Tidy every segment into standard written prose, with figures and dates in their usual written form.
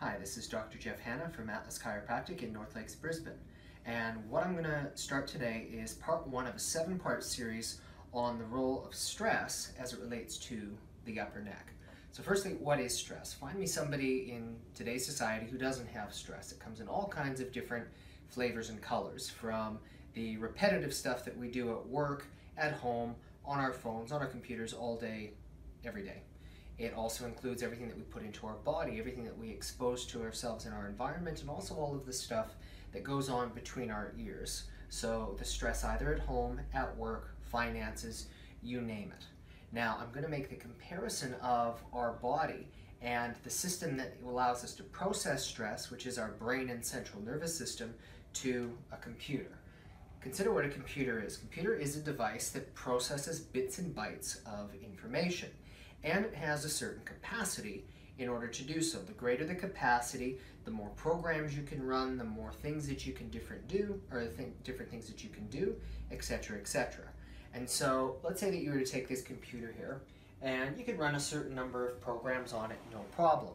Hi, this is Dr. Jeff Hanna from Atlas Chiropractic in North Lakes, Brisbane. And what I'm going to start today is part one of a 7-part series on the role of stress as it relates to the upper neck. So firstly, what is stress? Find me somebody in today's society who doesn't have stress. It comes in all kinds of different flavors and colors, from the repetitive stuff that we do at work, at home, on our phones, on our computers all day, every day. It also includes everything that we put into our body, everything that we expose to ourselves in our environment, and also all of the stuff that goes on between our ears. So the stress either at home, at work, finances, you name it. Now I'm going to make the comparison of our body and the system that allows us to process stress, which is our brain and central nervous system, to a computer. Consider what a computer is. A computer is a device that processes bits and bytes of information. And it has a certain capacity in order to do so. The greater the capacity, the more programs you can run, the more things that you can different things that you can do, etc., etc. And so let's say that you were to take this computer here and you could run a certain number of programs on it, no problem.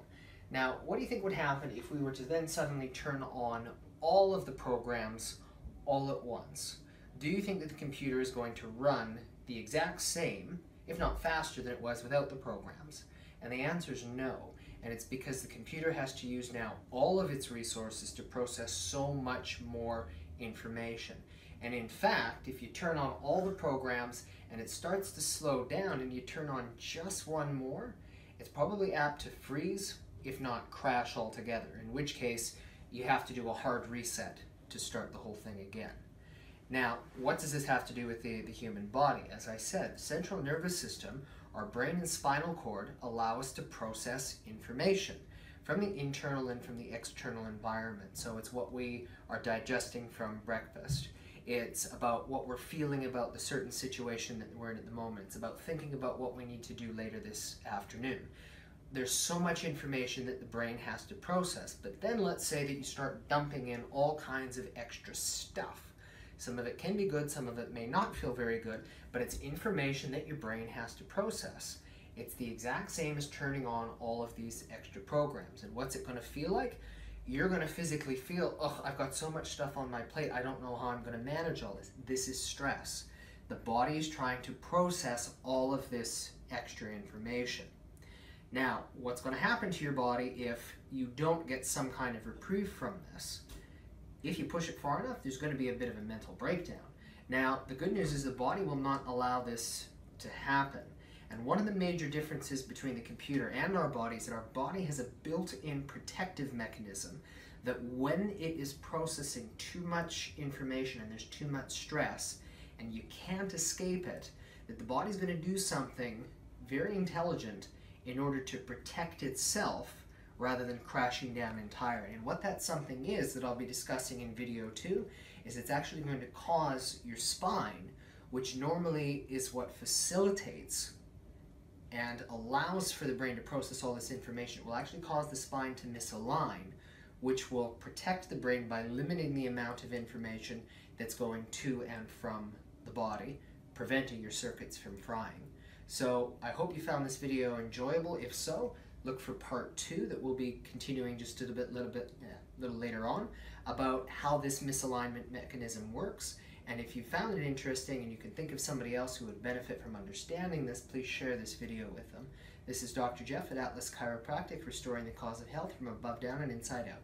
Now, what do you think would happen if we were to then suddenly turn on all of the programs all at once? Do you think that the computer is going to run the exact same, if not faster, than it was without the programs? And the answer is no. And it's because the computer has to use now all of its resources to process so much more information. And in fact, if you turn on all the programs and it starts to slow down and you turn on just one more, it's probably apt to freeze, if not crash altogether, in which case you have to do a hard reset to start the whole thing again. Now, what does this have to do with the human body? As I said, the central nervous system, our brain and spinal cord, allow us to process information from the internal and from the external environment. So it's what we are digesting from breakfast. It's about what we're feeling about the certain situation that we're in at the moment. It's about thinking about what we need to do later this afternoon. There's so much information that the brain has to process. But then let's say that you start dumping in all kinds of extra stuff. Some of it can be good, some of it may not feel very good, but it's information that your brain has to process. It's the exact same as turning on all of these extra programs. And what's it going to feel like? You're going to physically feel, oh, I've got so much stuff on my plate, I don't know how I'm going to manage all this. This is stress. The body is trying to process all of this extra information. Now, what's going to happen to your body if you don't get some kind of reprieve from this? If you push it far enough, there's going to be a bit of a mental breakdown. Now, the good news is the body will not allow this to happen. And one of the major differences between the computer and our body is that our body has a built-in protective mechanism that when it is processing too much information and there's too much stress and you can't escape it, that the body's going to do something very intelligent in order to protect itself rather than crashing down entirely. And what that something is that I'll be discussing in video 2 is it's actually going to cause your spine, which normally is what facilitates and allows for the brain to process all this information. It will actually cause the spine to misalign, which will protect the brain by limiting the amount of information that's going to and from the body, preventing your circuits from frying. So I hope you found this video enjoyable. If so, look for part 2 that we'll be continuing just a little later on about how this misalignment mechanism works. And if you found it interesting and you can think of somebody else who would benefit from understanding this, please share this video with them. This is Dr. Jeff at Atlas Chiropractic, restoring the cause of health from above down and inside out.